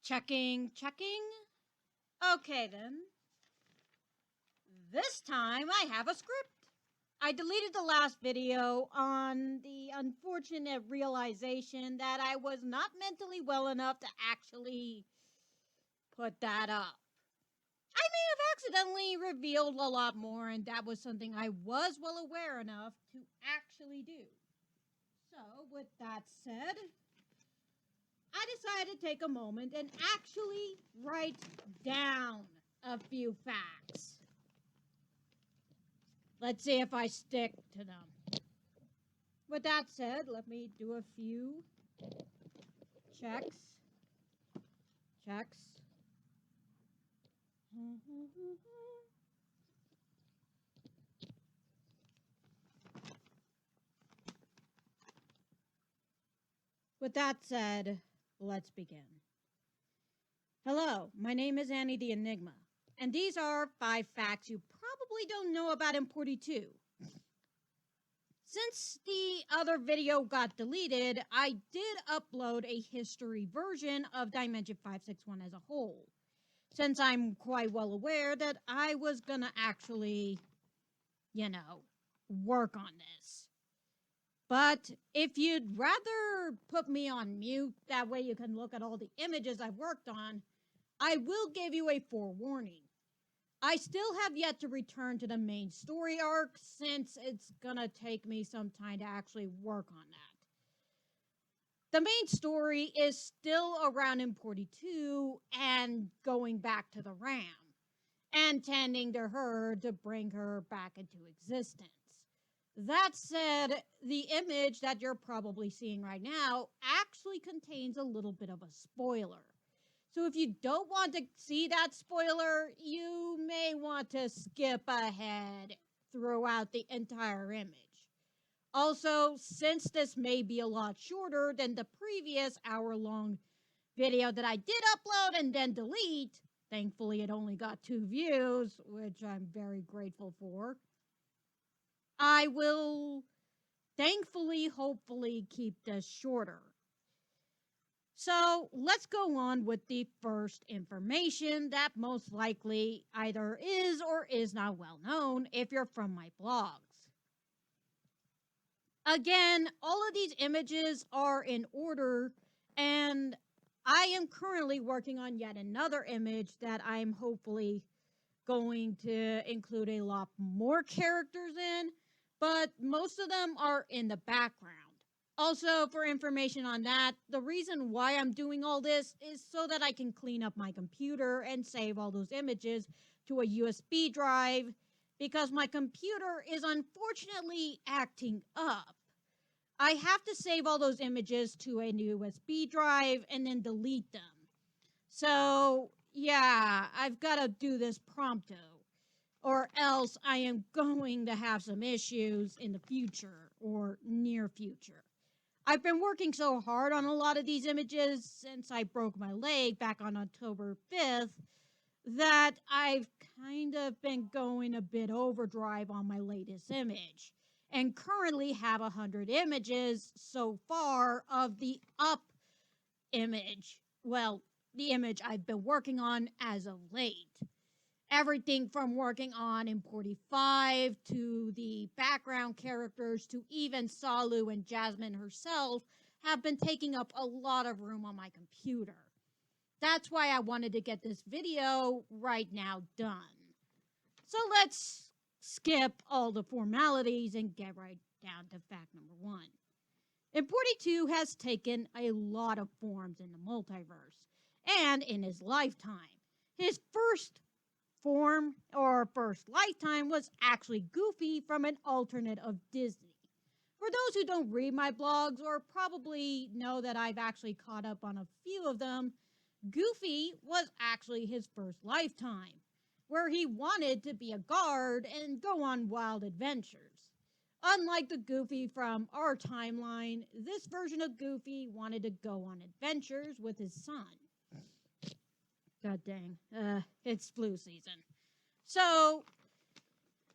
Checking, checking. Okay then. This time I have a script. I deleted the last video on the unfortunate realization that I was not mentally well enough to actually put that up. I may have accidentally revealed a lot more, and that was something I was well aware enough to actually do. So, with that said, I decided to take a moment and actually write down a few facts. Let's see if I stick to them. With that said, let me do a few checks. Checks. With that said, let's begin. Hello, my name is Annie the Enigma, and these are 5 facts you probably don't know about Importy 2. Since the other video got deleted, I did upload a history version of Dimension 561 as a whole, since I'm quite well aware that I was gonna actually, work on this. But if you'd rather put me on mute, that way you can look at all the images I've worked on, I will give you a forewarning. I still have yet to return to the main story arc, since it's gonna take me some time to actually work on that. The main story is still around Importy 2 and going back to the Ram, and tending to her to bring her back into existence. That said, the image that you're probably seeing right now actually contains a little bit of a spoiler. So if you don't want to see that spoiler, you may want to skip ahead throughout the entire image. Also, since this may be a lot shorter than the previous hour-long video that I did upload and then delete, thankfully it only got 2 views, which I'm very grateful for, I will thankfully, hopefully keep this shorter. So let's go on with the first information that most likely either is or is not well known if you're from my blogs. Again, all of these images are in order, and I am currently working on yet another image that I'm hopefully going to include a lot more characters in, but most of them are in the background. Also, for information on that, the reason why I'm doing all this is so that I can clean up my computer and save all those images to a USB drive, because my computer is unfortunately acting up. I have to save all those images to a new USB drive and then delete them. So, yeah, I've got to do this prompto, or else I am going to have some issues in the future or near future. I've been working so hard on a lot of these images since I broke my leg back on October 5th that I've kind of been going a bit overdrive on my latest image, and currently have 100 images so far of the up image. Well, the image I've been working on as of late. Everything from working on Importy 5 to the background characters to even Salu and Jasmine herself have been taking up a lot of room on my computer. That's why I wanted to get this video right now done. So let's skip all the formalities and get right down to fact number 1. Importy 2 has taken a lot of forms in the multiverse and in his lifetime. His first form or first lifetime was actually Goofy from an alternate of Disney. For those who don't read my blogs or probably know that I've actually caught up on a few of them, Goofy was actually his first lifetime, where he wanted to be a guard and go on wild adventures. Unlike the Goofy from our timeline, this version of Goofy wanted to go on adventures with his son. God dang, it's flu season. So,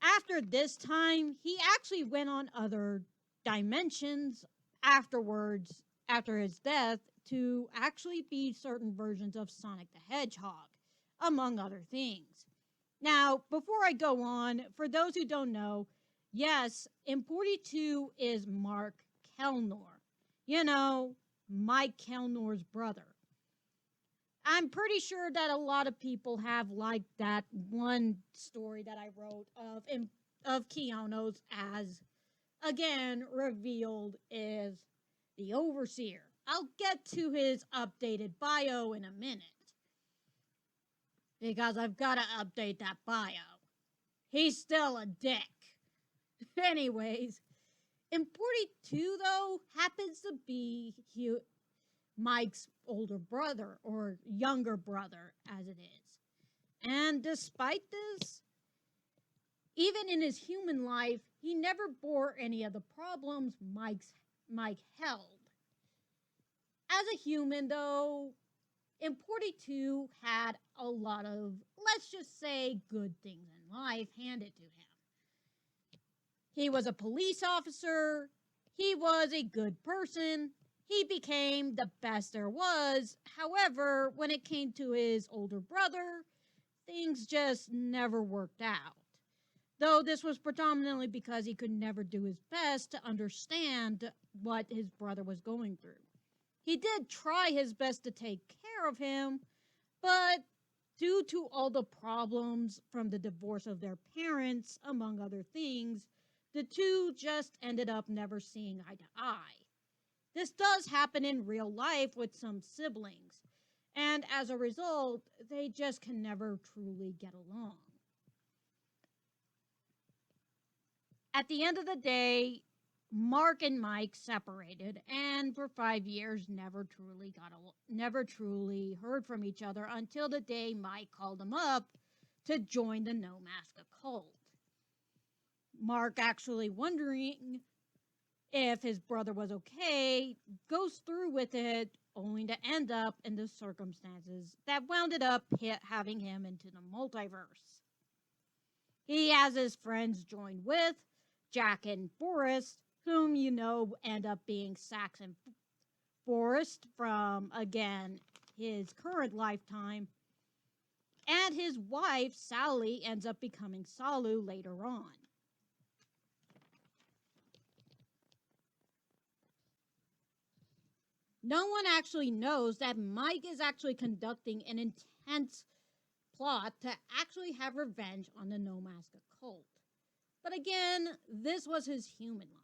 after this time, he actually went on other dimensions afterwards, after his death, to actually be certain versions of Sonic the Hedgehog, among other things. Now, before I go on, for those who don't know, yes, Importy 2 is Mark Kelnor. You know, Mike Kelnor's brother. I'm pretty sure that a lot of people have liked that one story that I wrote of Keanu's as, again, revealed is the Overseer. I'll get to his updated bio in a minute, because I've got to update that bio. He's still a dick. Anyways, Importy 2, though, happens to be Mike's older brother, or younger brother, as it is. And despite this, even in his human life, he never bore any of the problems Mike held. As a human, though, Importy 2 had a lot of, let's just say, good things in life handed to him. He was a police officer. He was a good person. He became the best there was. However, when it came to his older brother, things just never worked out. Though this was predominantly because he could never do his best to understand what his brother was going through. He did try his best to take care of him, but due to all the problems from the divorce of their parents, among other things, the two just ended up never seeing eye to eye. This does happen in real life with some siblings, and as a result, they just can never truly get along. At the end of the day, Mark and Mike separated, and for 5 years never truly heard from each other until the day Mike called him up to join the No Mask cult. Mark, actually wondering if his brother was okay, goes through with it, only to end up in the circumstances that wound up having him into the multiverse. He has his friends join with Jack and Forrest, whom you know end up being Sax and Forrest from, again, his current lifetime. And his wife, Sally, ends up becoming Salu later on. No one actually knows that Mike is actually conducting an intense plot to actually have revenge on the No Mask cult. But again, this was his human life.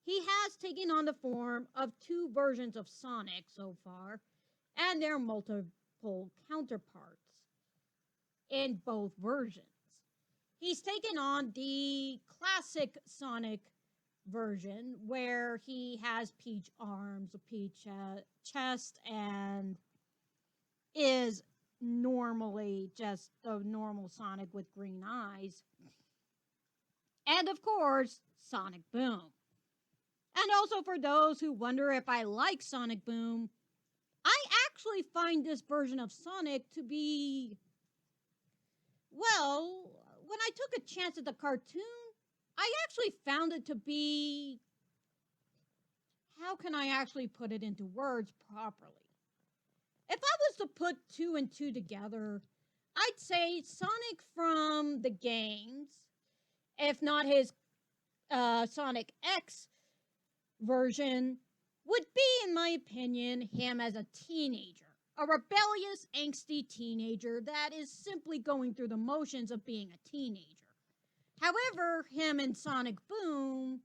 He has taken on the form of two versions of Sonic so far, and their multiple counterparts in both versions. He's taken on the classic Sonic version where he has peach arms, a peach chest, and is normally just a normal Sonic with green eyes. And of course, Sonic Boom. And also, for those who wonder if I like Sonic Boom, I actually find this version of Sonic to be, well, when I took a chance at the cartoon, I actually found it to be, how can I actually put it into words properly? If I was to put two and two together, I'd say Sonic from the games, if not his Sonic X version, would be, in my opinion, him as a teenager. A rebellious, angsty teenager that is simply going through the motions of being a teenager. However, him in Sonic Boom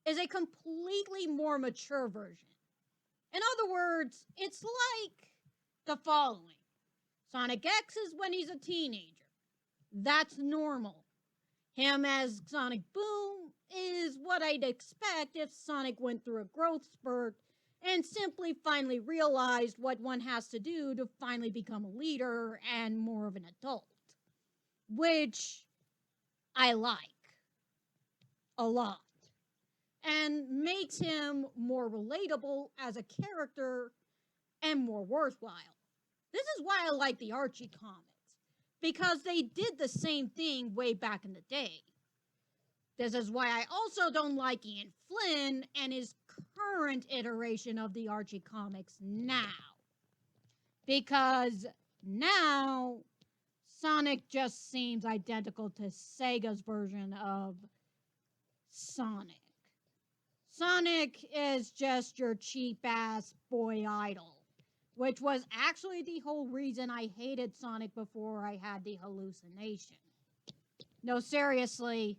is a completely more mature version. In other words, it's like the following. Sonic X is when he's a teenager. That's normal. Him as Sonic Boom is what I'd expect if Sonic went through a growth spurt and simply finally realized what one has to do to finally become a leader and more of an adult. Which I like a lot. And makes him more relatable as a character and more worthwhile. This is why I like the Archie comics, because they did the same thing way back in the day. This is why I also don't like Ian Flynn and his current iteration of the Archie comics now. Because now Sonic just seems identical to Sega's version of Sonic. Sonic is just your cheap-ass boy idol, which was actually the whole reason I hated Sonic before I had the hallucination. No, seriously,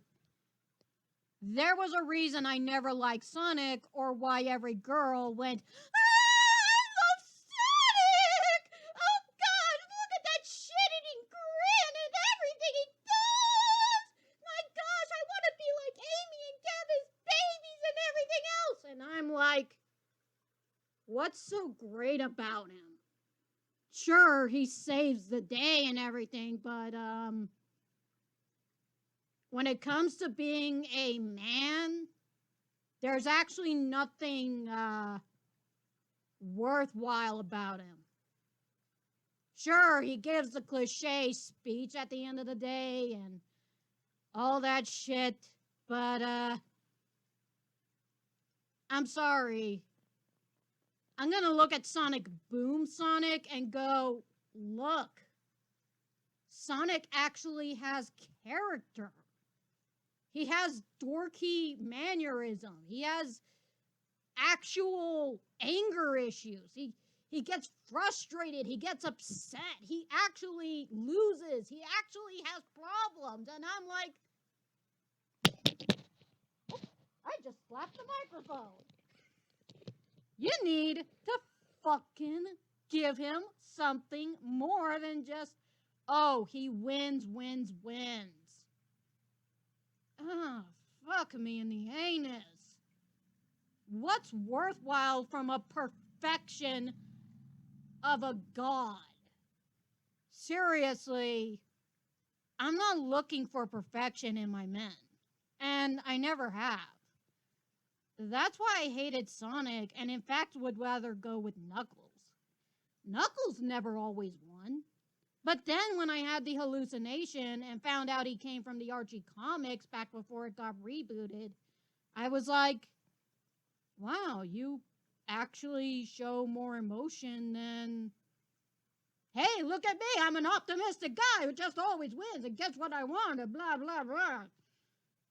there was a reason I never liked Sonic, or why every girl went, I love Sonic! Oh gosh, look at that shit-eating grin and everything he does! My gosh, I want to be like Amy and have his babies and everything else! And I'm like, what's so great about him? Sure, he saves the day and everything, but, when it comes to being a man, there's actually nothing worthwhile about him. Sure, he gives the cliche speech at the end of the day and all that shit, but I'm sorry. I'm gonna look at Sonic Boom Sonic and go, look, Sonic actually has character. He has dorky mannerism. He has actual anger issues. He gets frustrated. He gets upset. He actually loses. He actually has problems. And I'm like, I just slapped the microphone. You need to fucking give him something more than just, oh, he wins. Ah, fuck me in the anus. What's worthwhile from a perfection of a god? Seriously, I'm not looking for perfection in my men. And I never have. That's why I hated Sonic, and in fact would rather go with Knuckles. Knuckles never always won. But then when I had the hallucination and found out he came from the Archie comics back before it got rebooted, I was like, wow, you actually show more emotion than, hey, look at me, I'm an optimistic guy who just always wins and gets what I want and blah, blah, blah.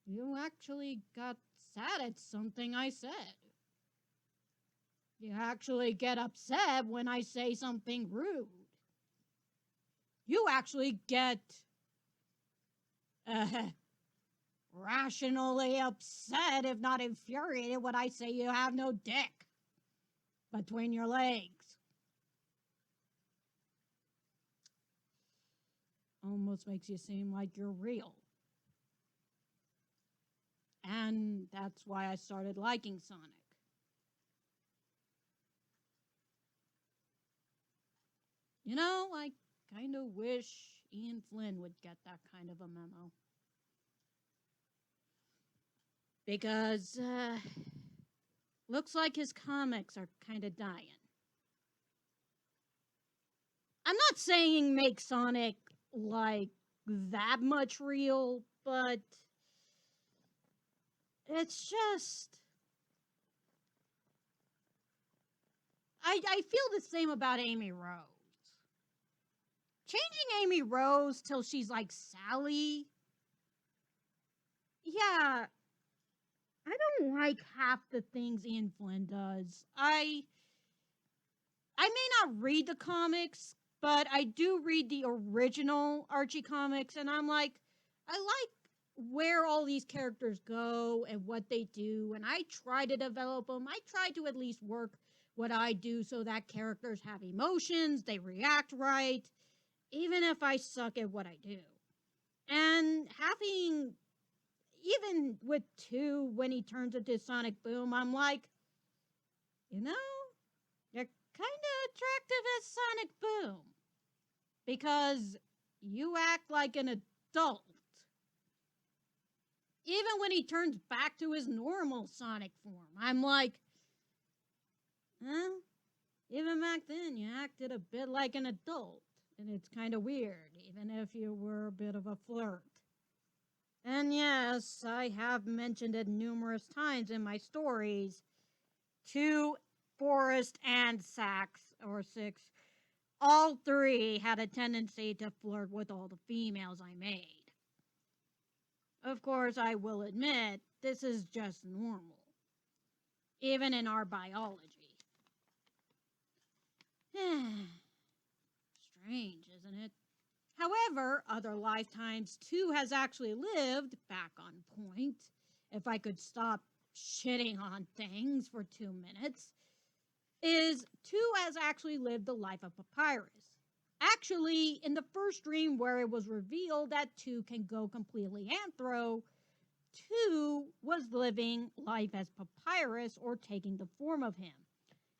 You actually got sad at something I said. You actually get upset when I say something rude. You actually get rationally upset, if not infuriated, when I say you have no dick between your legs. Almost makes you seem like you're real. And that's why I started liking Sonic. You know, I kind of wish Ian Flynn would get that kind of a memo. Because, looks like his comics are kind of dying. I'm not saying make Sonic, like, that much real, but it's just, I feel the same about Amy Rose. Changing Amy Rose till she's like Sally, yeah, I don't like half the things Ian Flynn does. I may not read the comics, but I do read the original Archie comics, and I'm like, I like where all these characters go and what they do, and I try to develop them. I try to at least work what I do so that characters have emotions, they react right, even if I suck at what I do. And having, even with 2, when he turns into Sonic Boom, I'm like, you know, you're kind of attractive as Sonic Boom. Because you act like an adult. Even when he turns back to his normal Sonic form, I'm like, huh? Even back then, you acted a bit like an adult. And it's kind of weird, even if you were a bit of a flirt. And yes, I have mentioned it numerous times in my stories. 2, Forrest, and Six, all 3 had a tendency to flirt with all the females I made. Of course, I will admit, this is just normal, even in our biology. Strange, isn't it? However, other lifetimes, 2 has actually lived, back on point, if I could stop shitting on things for 2 minutes, is 2 has actually lived the life of Papyrus. Actually, in the first dream where it was revealed that 2 can go completely anthro, 2 was living life as Papyrus or taking the form of him.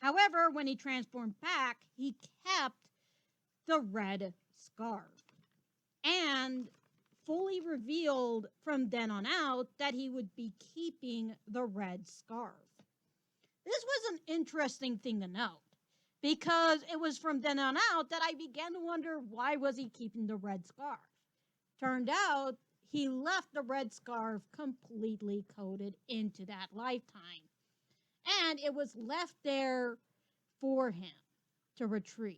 However, when he transformed back, he kept the red scarf and fully revealed from then on out that he would be keeping the red scarf. This was an interesting thing to note, because it was from then on out that I began to wonder, why was he keeping the red scarf? Turned out he left the red scarf completely coded into that lifetime, and it was left there for him to retrieve,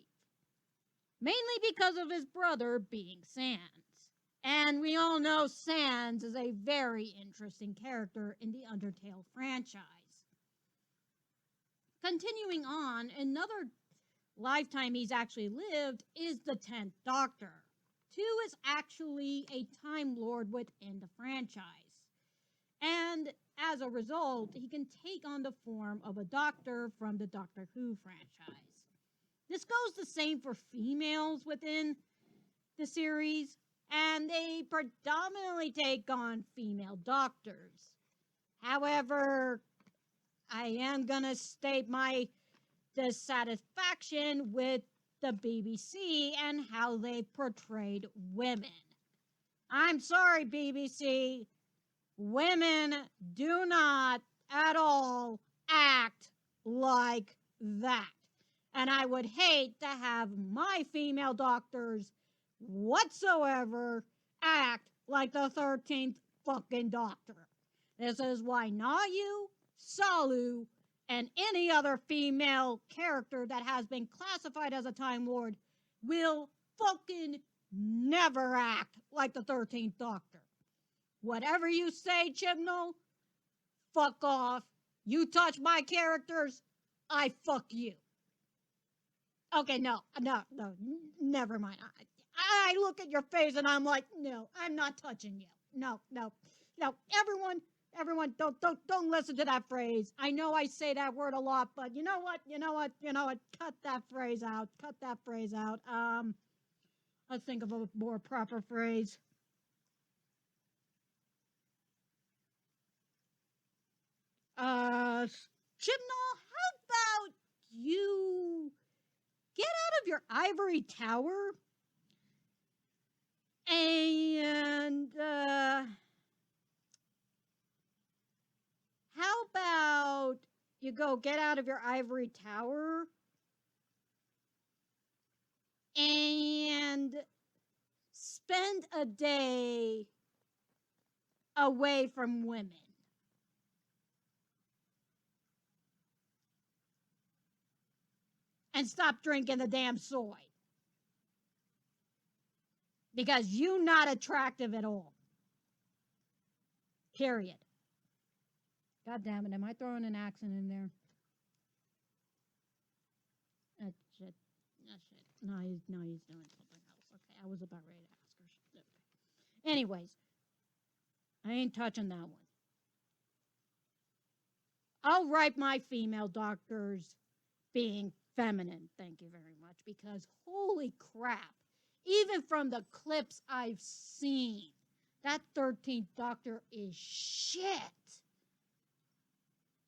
mainly because of his brother being Sans. And we all know Sans is a very interesting character in the Undertale franchise. Continuing on, another lifetime he's actually lived is the 10th Doctor. 2 is actually a Time Lord within the franchise. And as a result, he can take on the form of a doctor from the Doctor Who franchise. This goes the same for females within the series, and they predominantly take on female doctors. However, I am going to state my dissatisfaction with the BBC and how they portrayed women. I'm sorry, BBC. Women do not at all act like that. And I would hate to have my female doctors whatsoever act like the 13th fucking Doctor. This is why Nayu, Salu, and any other female character that has been classified as a Time Lord will fucking never act like the 13th Doctor. Whatever you say, Chibnall, fuck off. You touch my characters, I fuck you. Okay, no, never mind. I look at your face and I'm like, no, I'm not touching you. No, everyone, don't listen to that phrase. I know I say that word a lot, but you know what? Cut that phrase out. Let's think of a more proper phrase. Chibnall, how about you get out of your ivory tower and how about you go get out of your ivory tower and spend a day away from women? And stop drinking the damn soy. Because you're not attractive at all. Period. God damn it, am I throwing an accent in there? Shit. No, he's doing something else. Okay, I was about ready to ask her. Okay. Anyways, I ain't touching that one. I'll write my female doctors being feminine, thank you very much, because holy crap, even from the clips I've seen, that 13th Doctor is shit.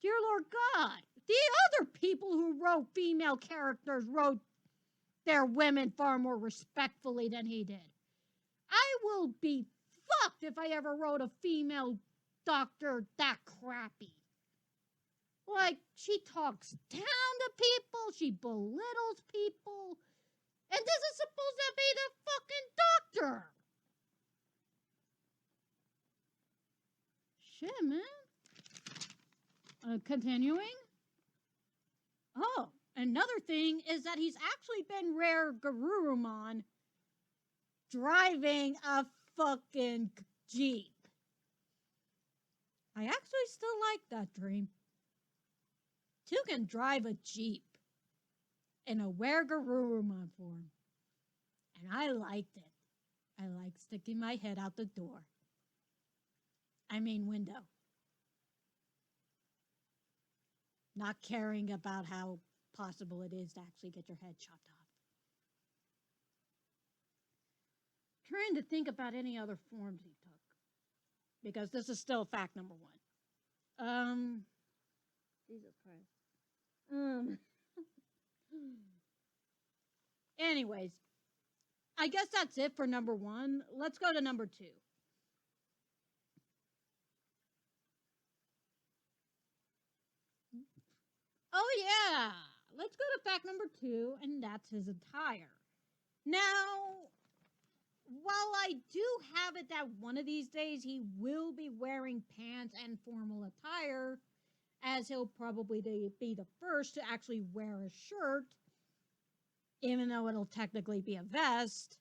Dear Lord God, the other people who wrote female characters wrote their women far more respectfully than he did. I will be fucked if I ever wrote a female doctor that crappy. Like, she talks down to people, she belittles people, and this is supposed to be the fucking doctor. Shit, man. Continuing. Oh, another thing is that he's actually been rare Garurumon driving a fucking Jeep. I actually still like that dream. Two can drive a Jeep in a rare Garurumon form. And I liked it. I like sticking my head out the door. I mean window. Not caring about how possible it is to actually get your head chopped off. Trying to think about any other forms he took. Because this is still fact number one. Jesus Christ. Anyways, I guess that's it for number one. Let's go to number two. Oh, yeah. Let's go to fact number two, and that's his attire. Now, while I do have it that one of these days he will be wearing pants and formal attire, as he'll probably be the first to actually wear a shirt, even though it'll technically be a vest,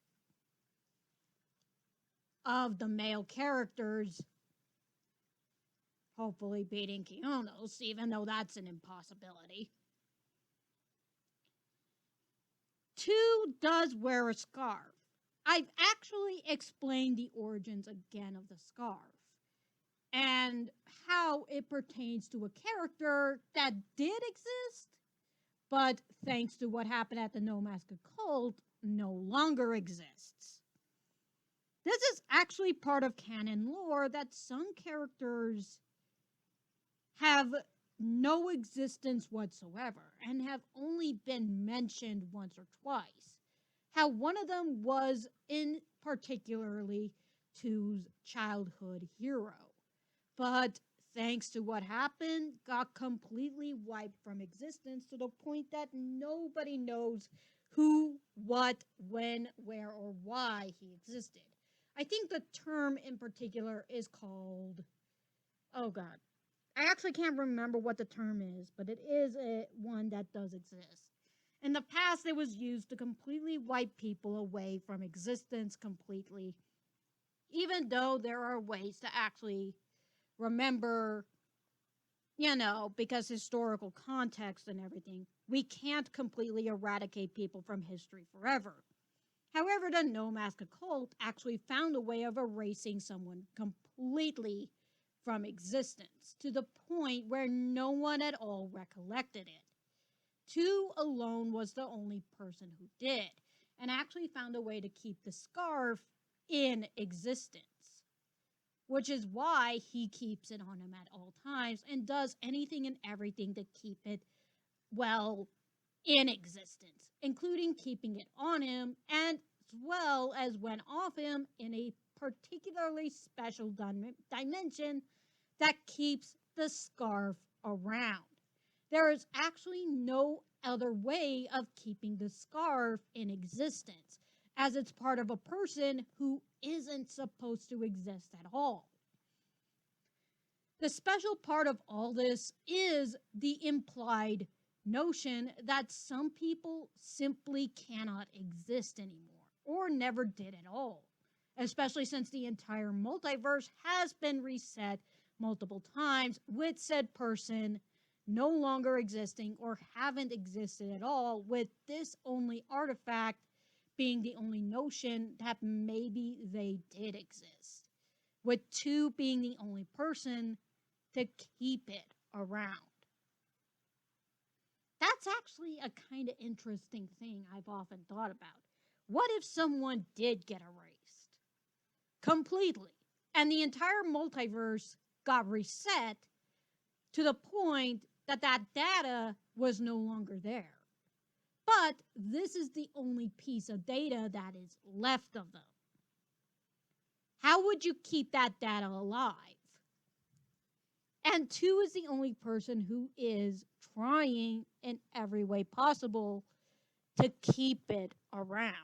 of the male characters, hopefully beating Kionos, even though that's an impossibility. Two does wear a scarf. I've actually explained the origins again of the scarf and how it pertains to a character that did exist, but thanks to what happened at the No Mask Occult, no longer exists. This is actually part of canon lore that some characters have no existence whatsoever and have only been mentioned once or twice. How one of them was in particularly Two's childhood hero, but thanks to what happened, got completely wiped from existence to the point that nobody knows who, what, when, where, or why he existed. I think the term in particular is called, oh god, I actually can't remember what the term is, but it is one that does exist. In the past, it was used to completely wipe people away from existence completely, even though there are ways to actually remember, because historical context and everything, we can't completely eradicate people from history forever. However, the No Mask Occult actually found a way of erasing someone completely from existence to the point where no one at all recollected it. Two alone was the only person who did, and actually found a way to keep the scarf in existence, which is why he keeps it on him at all times and does anything and everything to keep it, well, in existence, including keeping it on him and as well as when off him in a particularly special dimension that keeps the scarf around. There is actually no other way of keeping the scarf in existence, as it's part of a person who isn't supposed to exist at all. The special part of all this is the implied notion that some people simply cannot exist anymore, or never did at all, especially since the entire multiverse has been reset multiple times with said person no longer existing or haven't existed at all, with this only artifact being the only notion that maybe they did exist, with Two being the only person to keep it around. That's actually a kind of interesting thing I've often thought about. What if someone did get erased completely and the entire multiverse got reset to the point that that data was no longer there? But this is the only piece of data that is left of them. How would you keep that data alive? And Two is the only person who is trying in every way possible to keep it around,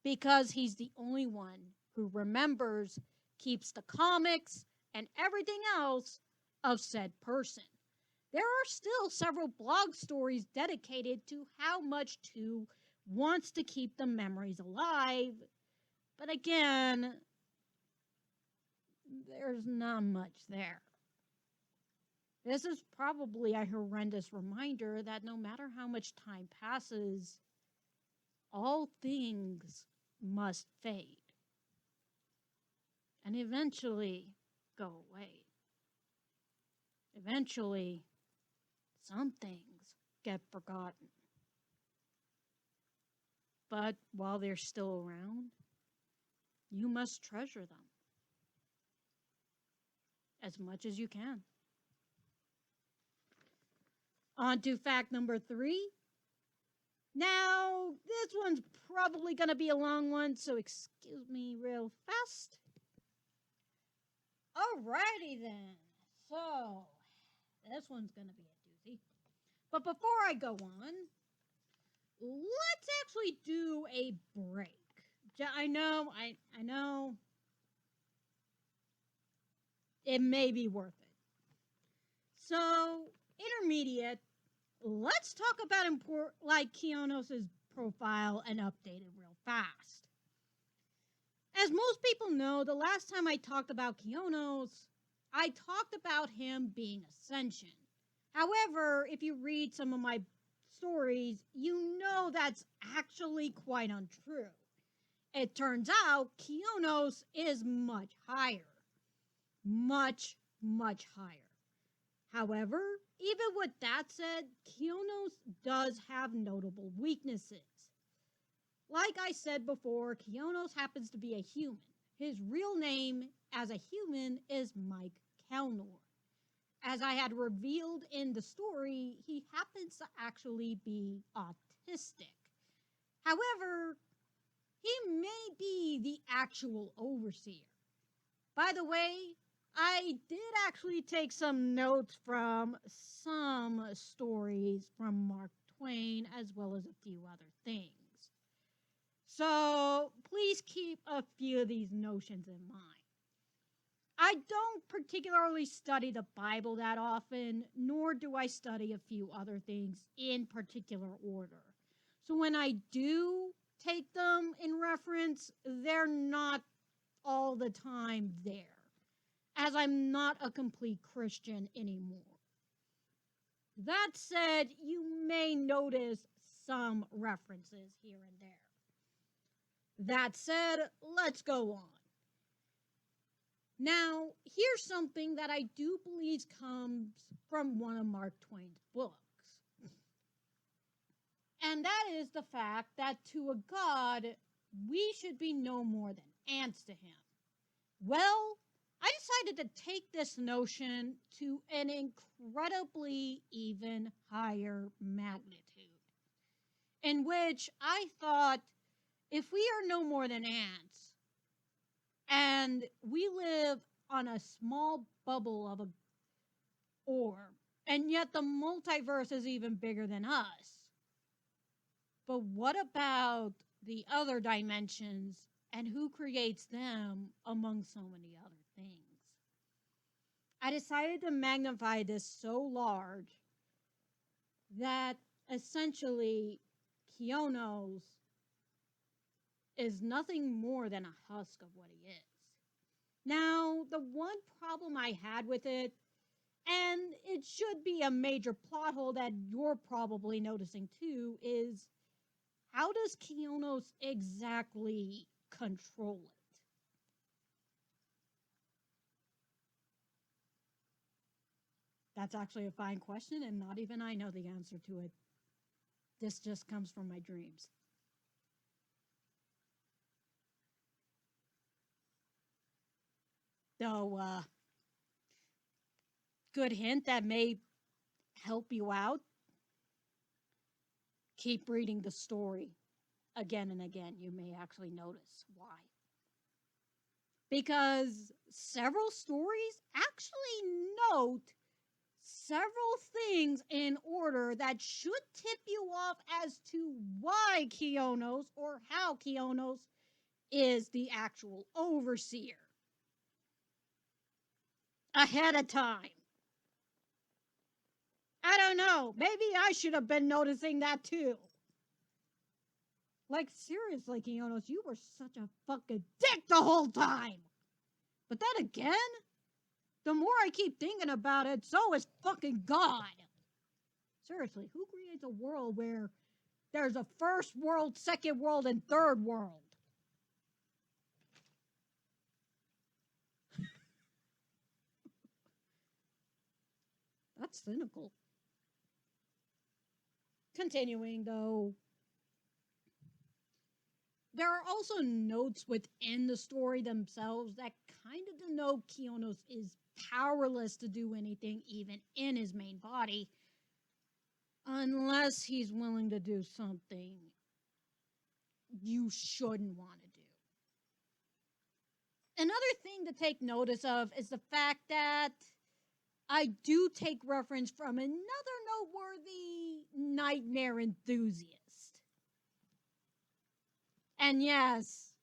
because he's the only one who remembers, keeps the comics, and everything else of said person. There are still several blog stories dedicated to how much Tu wants to keep the memories alive. But again, there's not much there. This is probably a horrendous reminder that no matter how much time passes, all things must fade and eventually go away. Eventually, some things get forgotten. But while they're still around, you must treasure them as much as you can. On to fact number 3. Now, this one's probably going to be a long one, so excuse me real fast. Alrighty then. So, this one's going to be a doozy. But before I go on, let's actually do a break. I know. It may be worth it. So, intermediate, let's talk about Kionos' profile and update it real fast. As most people know, the last time I talked about Kionos, I talked about him being Ascension. However, if you read some of my stories, you know that's actually quite untrue. It turns out Kionos is much higher. Much, much higher. However, even with that said, Kionos does have notable weaknesses. Like I said before, Kionos happens to be a human. His real name as a human is Mike Kelnor. As I had revealed in the story, he happens to actually be autistic. However, he may be the actual overseer. By the way, I did actually take some notes from some stories from Mark Twain, as well as a few other things. So please keep a few of these notions in mind. I don't particularly study the Bible that often, nor do I study a few other things in particular order. So when I do take them in reference, they're not all the time there, as I'm not a complete Christian anymore. That said, you may notice some references here and there. That said, let's go on. Now, here's something that I do believe comes from one of Mark Twain's books. And that is the fact that to a god, we should be no more than ants to him. Well, I decided to take this notion to an incredibly even higher magnitude, in which I thought, if we are no more than ants, and we live on a small bubble of an orb, and yet the multiverse is even bigger than us, but what about the other dimensions and who creates them among so many other things? I decided to magnify this so large that essentially Kionos is nothing more than a husk of what he is. Now, the one problem I had with it, and it should be a major plot hole that you're probably noticing too, is how does Kionos exactly control it? That's actually a fine question, and not even I know the answer to it. This just comes from my dreams. So, good hint that may help you out. Keep reading the story again and again. You may actually notice why. Because several stories actually note several things in order that should tip you off as to why Kionos or how Kionos is the actual overseer ahead of time. I don't know. Maybe I should have been noticing that too. Like, seriously, Keonos, you were such a fucking dick the whole time. But then again, the more I keep thinking about it, so is fucking God. Seriously, who creates a world where there's a first world, second world, and third world? That's cynical. Continuing, though, there are also notes within the story themselves that kind of denote Keonos is powerless to do anything, even in his main body, unless he's willing to do something you shouldn't want to do. Another thing to take notice of is the fact that I do take reference from another noteworthy nightmare enthusiast. And yes,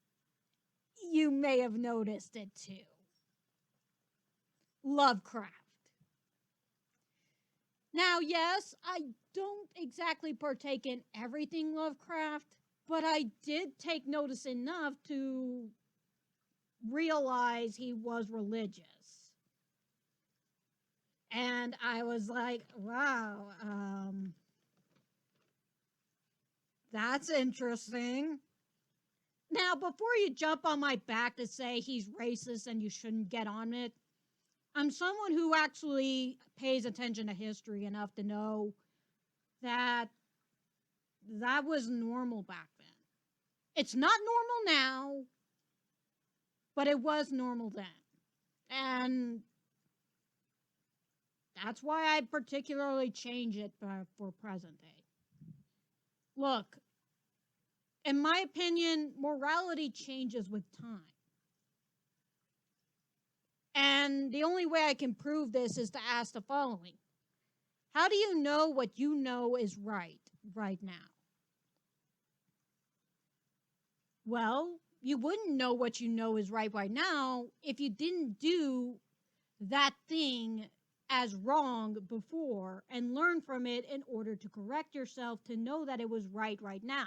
you may have noticed it too. Lovecraft. Now, yes, I don't exactly partake in everything Lovecraft, but I did take notice enough to realize he was religious. And I was like, wow, that's interesting. Now, before you jump on my back to say he's racist and you shouldn't get on it, I'm someone who actually pays attention to history enough to know that that was normal back then. It's not normal now, but it was normal then. And that's why I particularly change it for present day. Look, in my opinion, morality changes with time. And the only way I can prove this is to ask the following. How do you know what you know is right now? Well, you wouldn't know what you know is right now if you didn't do that thing as wrong before and learn from it in order to correct yourself to know that it was right now.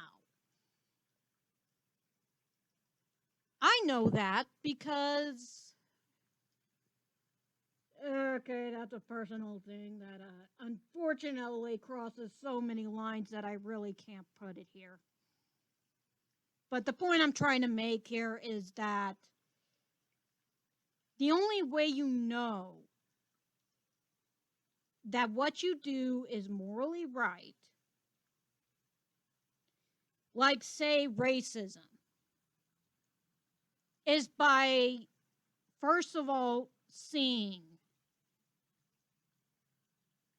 I know that because, okay, that's a personal thing that unfortunately crosses so many lines that I really can't put it here. But the point I'm trying to make here is that the only way you know that what you do is morally right, like, say, racism, is by, first of all, seeing,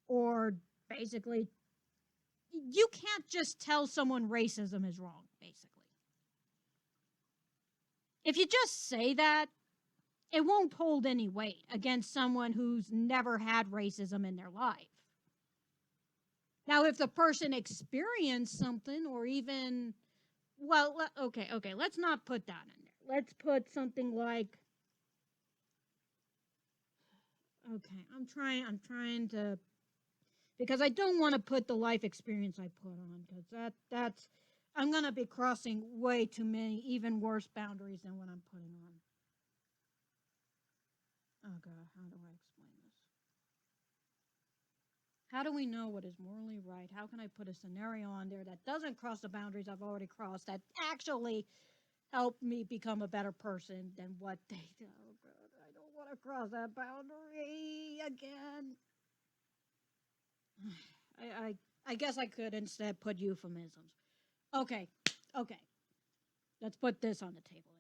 or basically, you can't just tell someone racism is wrong, basically. If you just say that, it won't hold any weight against someone who's never had racism in their life. Now, if the person experienced something or even, well, okay, let's not put that in there. Let's put something like, okay, I'm trying to, because I don't want to put the life experience I put on, because that's, I'm going to be crossing way too many, even worse boundaries than what I'm putting on. Oh, God, how do I explain this? How do we know what is morally right? How can I put a scenario on there that doesn't cross the boundaries I've already crossed, that actually help me become a better person than what they do? Oh, God, I don't want to cross that boundary again. I guess I could instead put euphemisms. Okay. Let's put this on the table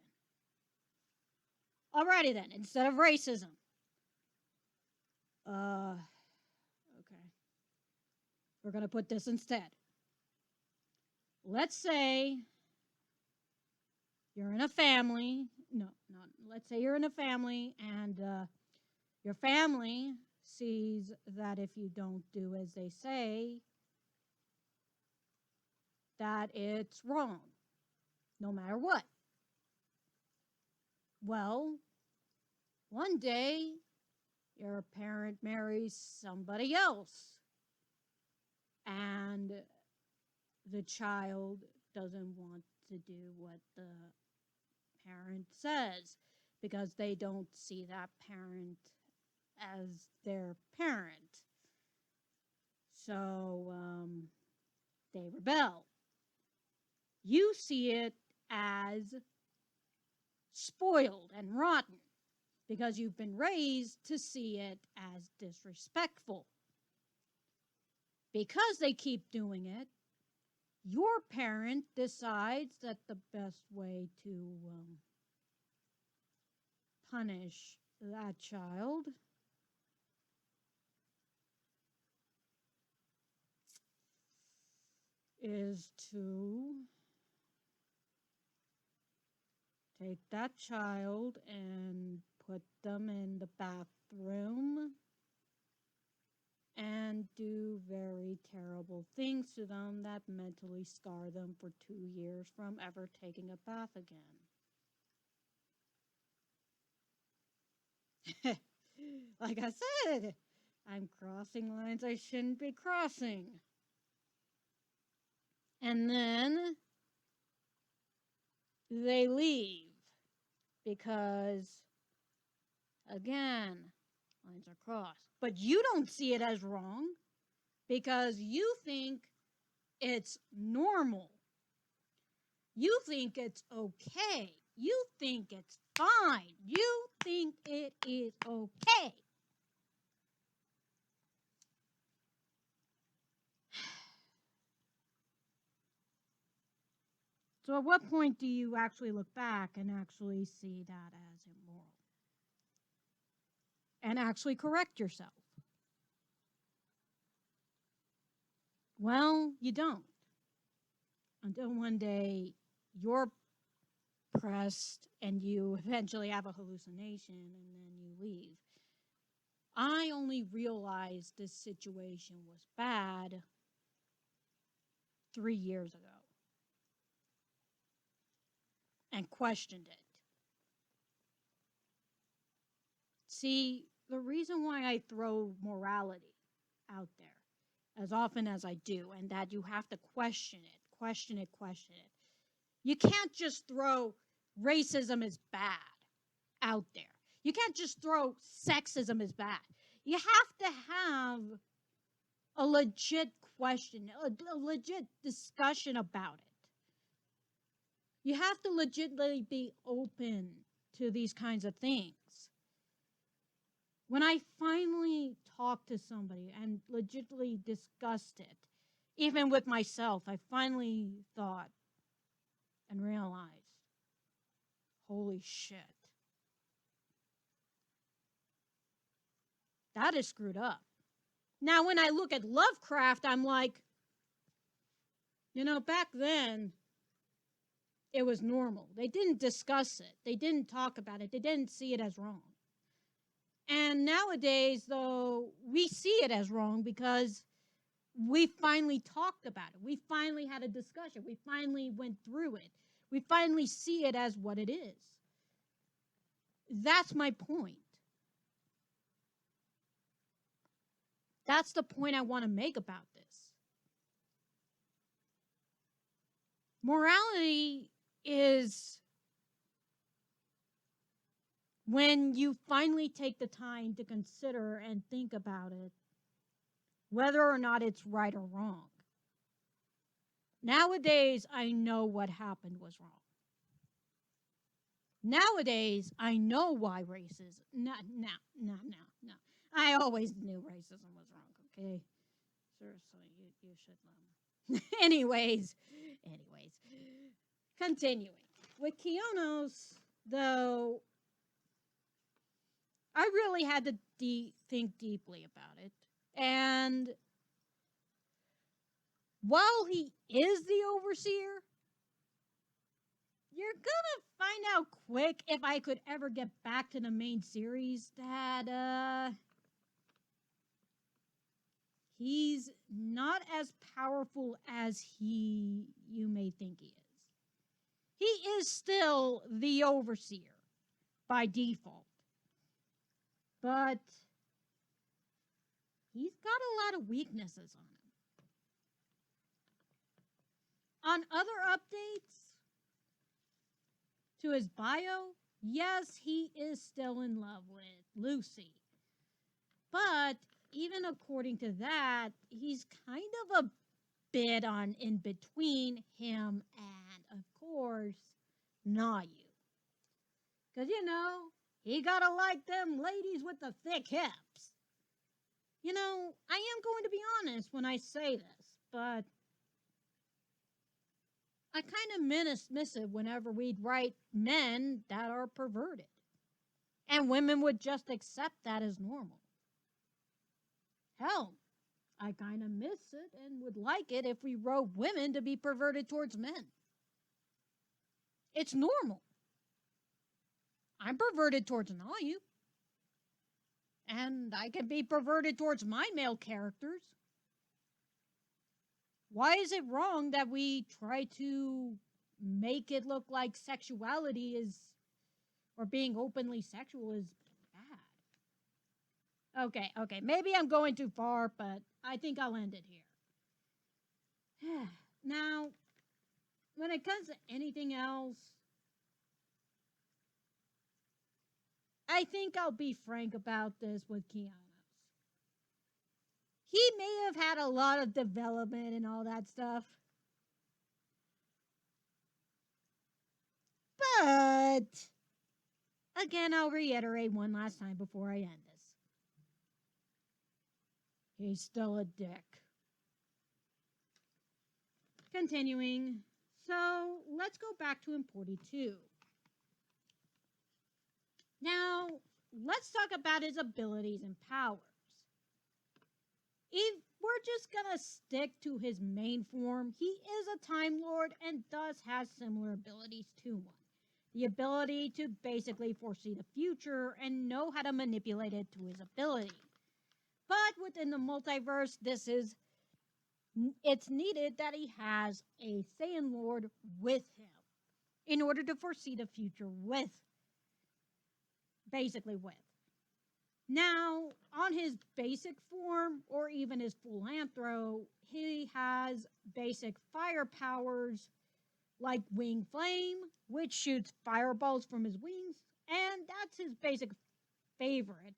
then. Alrighty then, instead of racism. Okay. We're going to put this instead. Let's say you're in a family. No. Let's say you're in a family and your family sees that if you don't do as they say, that it's wrong, no matter what. Well, one day, your parent marries somebody else. and the child doesn't want to do what the parent says because they don't see that parent as their parent. So they rebel. You see it as spoiled and rotten because you've been raised to see it as disrespectful. Because they keep doing it, your parent decides that the best way to punish that child is to take that child and put them in the bathroom and do very terrible things to them that mentally scar them for 2 years from ever taking a bath again. Like I said, I'm crossing lines I shouldn't be crossing. And then they leave because, again, lines are crossed. But you don't see it as wrong because you think it's normal. You think it's okay. You think it's fine. You think it is okay. So at what point do you actually look back and actually see that as immoral? And actually correct yourself? Well, you don't. Until one day you're pressed and you eventually have a hallucination and then you leave. I only realized this situation was bad 3 years ago and questioned it. See, the reason why I throw morality out there as often as I do, and that you have to question it. You can't just throw racism is bad out there. You can't just throw sexism is bad. You have to have a legit question, a legit discussion about it. You have to legitimately be open to these kinds of things. When I finally talked to somebody and legitimately discussed it, even with myself, I finally thought and realized, holy shit, that is screwed up. Now, when I look at Lovecraft, I'm like, back then, it was normal. They didn't discuss it. They didn't talk about it. They didn't see it as wrong. And nowadays, though, we see it as wrong because we finally talked about it. We finally had a discussion. We finally went through it. We finally see it as what it is. That's my point. That's the point I want to make about this. Morality is when you finally take the time to consider and think about it, whether or not it's right or wrong. Nowadays, I know what happened was wrong. Nowadays, I know why racism. No. I always knew racism was wrong, okay? Seriously, you should know. Anyways. Continuing. With Keonos, though, I really had to think deeply about it. And while he is the overseer, you're gonna find out quick, if I could ever get back to the main series, that he's not as powerful as you may think he is. He is still the overseer by default. But he's got a lot of weaknesses on him. On other updates to his bio, yes, he is still in love with Lucy. But even according to that, he's kind of a bit on in between him and, of course, Nayu. Because, he gotta like them ladies with the thick hips. I am going to be honest when I say this, but I kind of miss it whenever we'd write men that are perverted. And women would just accept that as normal. Hell, I kind of miss it and would like it if we wrote women to be perverted towards men. It's normal. I'm perverted towards Nayu. And I can be perverted towards my male characters. Why is it wrong that we try to make it look like sexuality is, or being openly sexual is bad? Okay, maybe I'm going too far, but I think I'll end it here. Now, when it comes to anything else, I think I'll be frank about this with Keanos. He may have had a lot of development and all that stuff. But, again, I'll reiterate one last time before I end this. He's still a dick. Continuing. So, let's go back to Importy 2. Now, let's talk about his abilities and powers. If we're just gonna stick to his main form, he is a Time Lord and thus has similar abilities to one. The ability to basically foresee the future and know how to manipulate it to his ability. But within the multiverse, it's needed that he has a Saiyan Lord with him in order to foresee the future with. Now, on his basic form, or even his full anthro, he has basic fire powers like Wing Flame, which shoots fireballs from his wings, and that's his basic favorite.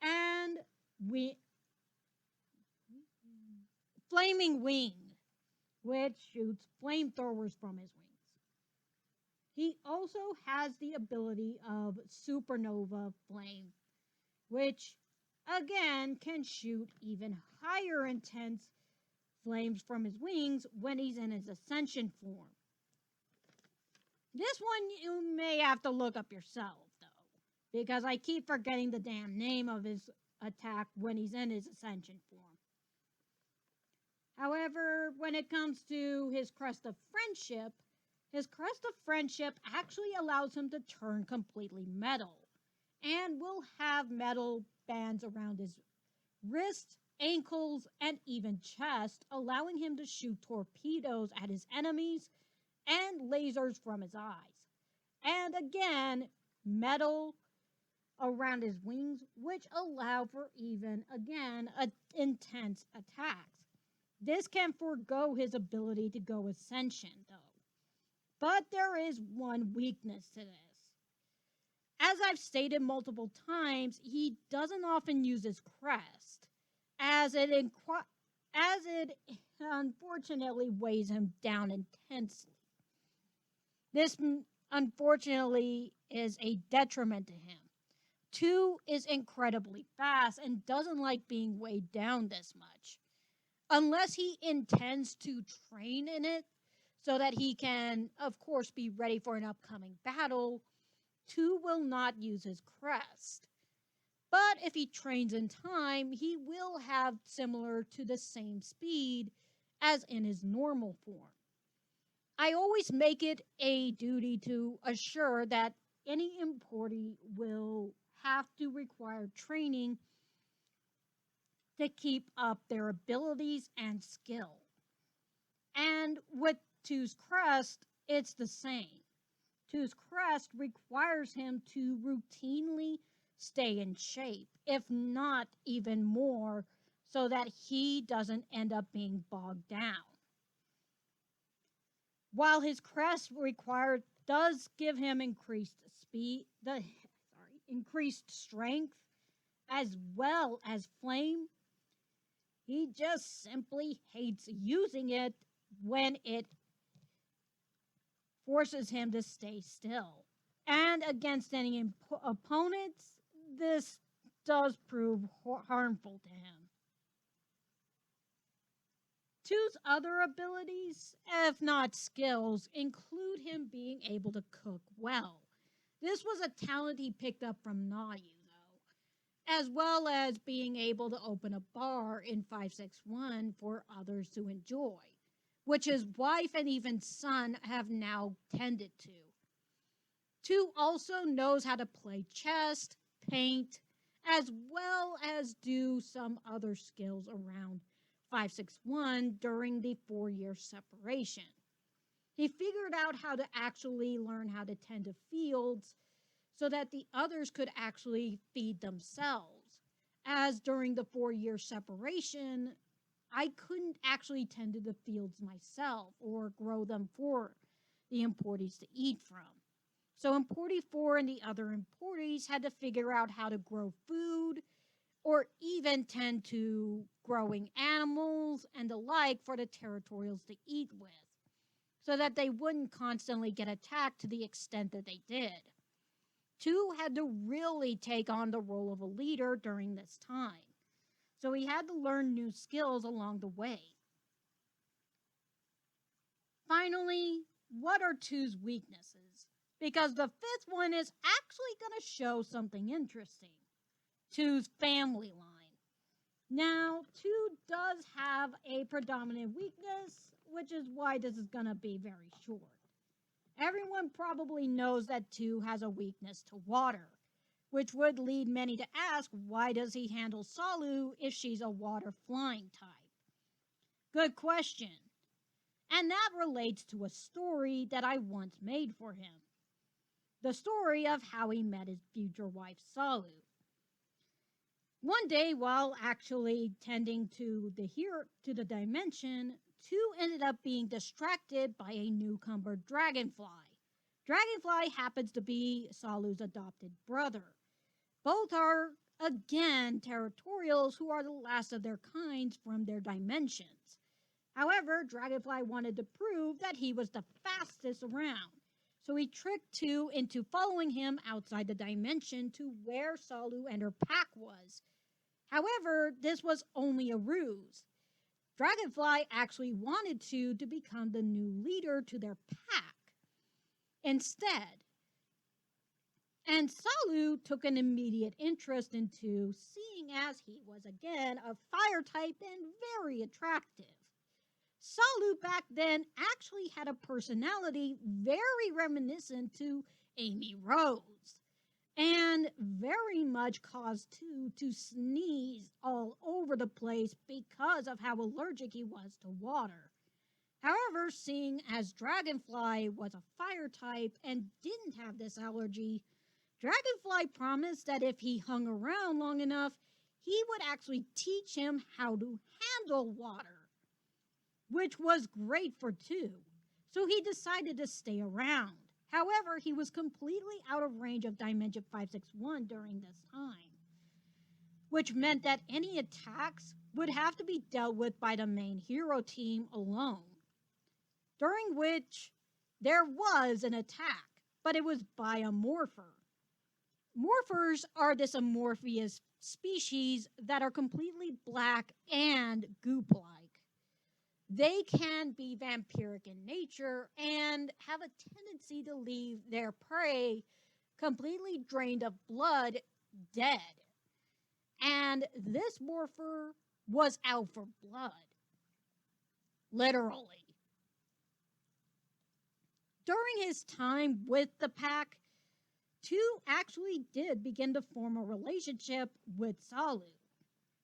And Flaming Wing, which shoots flamethrowers from his wings. He also has the ability of Supernova Flame, which, again, can shoot even higher intense flames from his wings when he's in his Ascension form. This one you may have to look up yourself, though, because I keep forgetting the damn name of his attack when he's in his Ascension form. However, when it comes to his Crest of Friendship actually allows him to turn completely metal, and will have metal bands around his wrists, ankles, and even chest, allowing him to shoot torpedoes at his enemies and lasers from his eyes. And again, metal around his wings, which allow for even, again, intense attacks. This can forego his ability to go Ascension, though. But there is one weakness to this. As I've stated multiple times, he doesn't often use his crest, as it unfortunately weighs him down intensely. This, unfortunately, is a detriment to him. 2 is incredibly fast and doesn't like being weighed down this much. Unless he intends to train in it, so that he can, of course, be ready for an upcoming battle, 2 will not use his crest. But if he trains in time, he will have similar to the same speed as in his normal form. I always make it a duty to assure that any Importy will have to require training to keep up their abilities and skill. And with 2's crest, it's the same. 2's crest requires him to routinely stay in shape, if not even more, so that he doesn't end up being bogged down. While his crest required does give him increased speed, increased strength as well as flame, he just simply hates using it when it forces him to stay still. And against any opponents, this does prove harmful to him. Two's other abilities, if not skills, include him being able to cook well. This was a talent he picked up from Nayu, though, as well as being able to open a bar in 561 for others to enjoy, which his wife and even son have now tended to. Two also knows how to play chess, paint, as well as do some other skills around 561 during the 4-year separation. He figured out how to actually learn how to tend to fields so that the others could actually feed themselves. As during the 4-year separation, I couldn't actually tend to the fields myself or grow them for the Importies to eat from. So Importy 4 and the other Importies had to figure out how to grow food or even tend to growing animals and the like for the territorials to eat with, so that they wouldn't constantly get attacked to the extent that they did. Two had to really take on the role of a leader during this time, so he had to learn new skills along the way. Finally, what are Two's weaknesses? Because the fifth one is actually going to show something interesting. Two's family line. Now, Two does have a predominant weakness, which is why this is going to be very short. Everyone probably knows that Two has a weakness to water, which would lead many to ask, why does he handle Salu if she's a water flying type? Good question. And that relates to a story that I once made for him. The story of how he met his future wife, Salu. One day, while actually tending to the dimension, Two ended up being distracted by a newcomer dragonfly. Dragonfly happens to be Salu's adopted brother. Both are, again, territorials who are the last of their kinds from their dimensions. However, Dragonfly wanted to prove that he was the fastest around. So he tricked Two into following him outside the dimension to where Salu and her pack was. However, this was only a ruse. Dragonfly actually wanted Two to become the new leader to their pack instead. And Salu took an immediate interest in Two, seeing as he was again a fire type and very attractive. Salu back then actually had a personality very reminiscent to Amy Rose, and very much caused Two to sneeze all over the place because of how allergic he was to water. However, seeing as Dragonfly was a fire type and didn't have this allergy, Dragonfly promised that if he hung around long enough, he would actually teach him how to handle water, which was great for Two, so he decided to stay around. However, he was completely out of range of Dimension 561 during this time, which meant that any attacks would have to be dealt with by the main hero team alone, during which there was an attack, but it was by a morpher. Morphers are this amorphous species that are completely black and goop-like. They can be vampiric in nature and have a tendency to leave their prey completely drained of blood, dead. And this morpher was out for blood. Literally. During his time with the pack, Two actually did begin to form a relationship with Salu,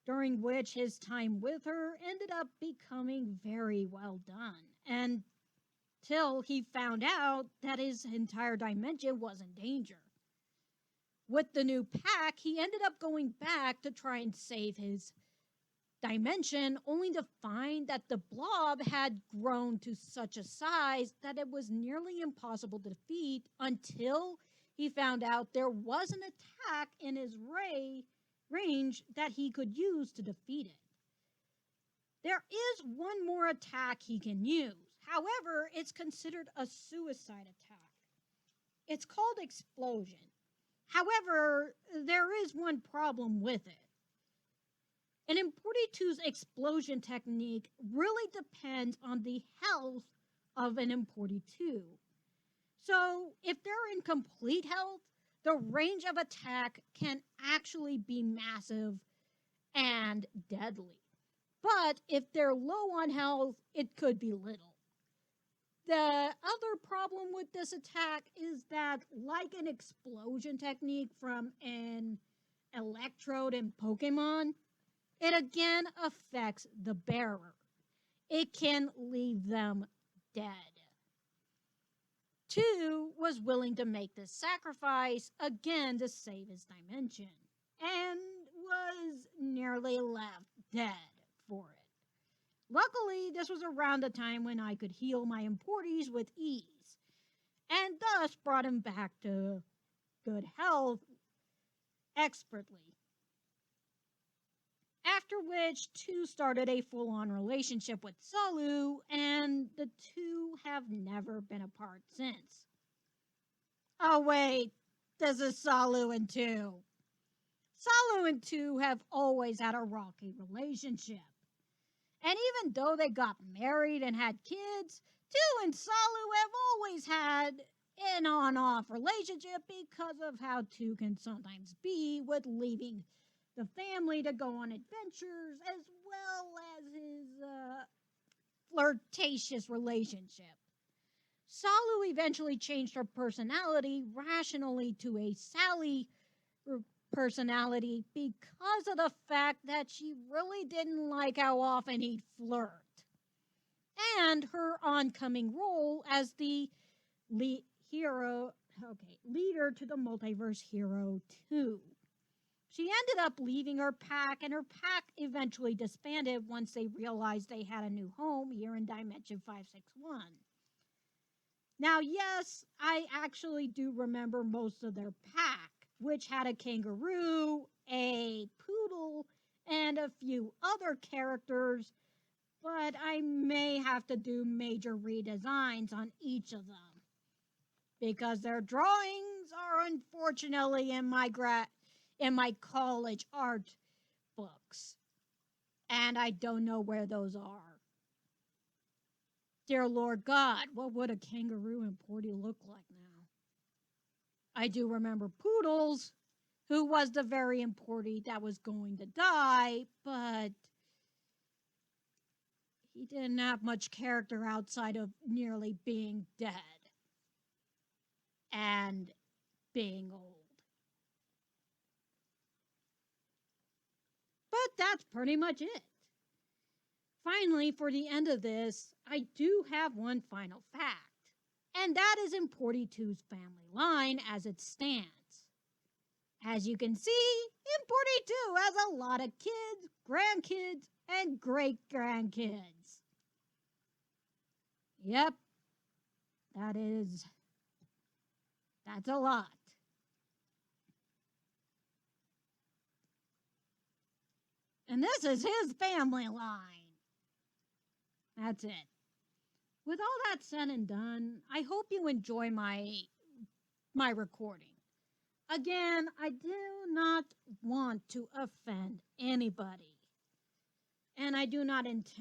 during which his time with her ended up becoming very well done, until he found out that his entire dimension was in danger. With the new pack, he ended up going back to try and save his dimension only to find that the blob had grown to such a size that it was nearly impossible to defeat until he found out there was an attack in his range that he could use to defeat it. There is one more attack he can use. However, it's considered a suicide attack. It's called Explosion. However, there is one problem with it. An Importy explosion technique really depends on the health of an Importy. So, if they're in complete health, the range of attack can actually be massive and deadly. But if they're low on health, it could be little. The other problem with this attack is that, like an explosion technique from an electrode in Pokemon, it again affects the bearer. It can leave them dead. 2 was willing to make this sacrifice again to save his dimension, and was nearly left dead for it. Luckily, this was around the time when I could heal my Importies with ease, and thus brought him back to good health expertly. After which, 2 started a full-on relationship with Zalu, and the 2 have never been apart since. Oh wait, this is Zalu and 2. Zalu and 2 have always had a rocky relationship. And even though they got married and had kids, 2 and Zalu have always had an on-off relationship because of how 2 can sometimes be with leaving the family to go on adventures, as well as his flirtatious relationship. Zalu eventually changed her personality rationally to a Sally personality because of the fact that she really didn't like how often he'd flirt, and her oncoming role as the leader to the Multiverse Hero 2. She ended up leaving her pack, and her pack eventually disbanded once they realized they had a new home here in Dimension 561. Now, yes, I actually do remember most of their pack, which had a kangaroo, a poodle, and a few other characters, but I may have to do major redesigns on each of them, because their drawings are unfortunately in my college art books, and I don't know where those are. Dear Lord God, what would a kangaroo Importy look like now? I do remember Poodles, who was the very Importy that was going to die, but he didn't have much character outside of nearly being dead and being old. But that's pretty much it. Finally, for the end of this, I do have one final fact, and that is Importy 2's family line as it stands. As you can see, Importy 2 has a lot of kids, grandkids, and great-grandkids. Yep, that's a lot. And this is his family line. That's it. With all that said and done, I hope you enjoy my recording. Again, I do not want to offend anybody, and I do not intend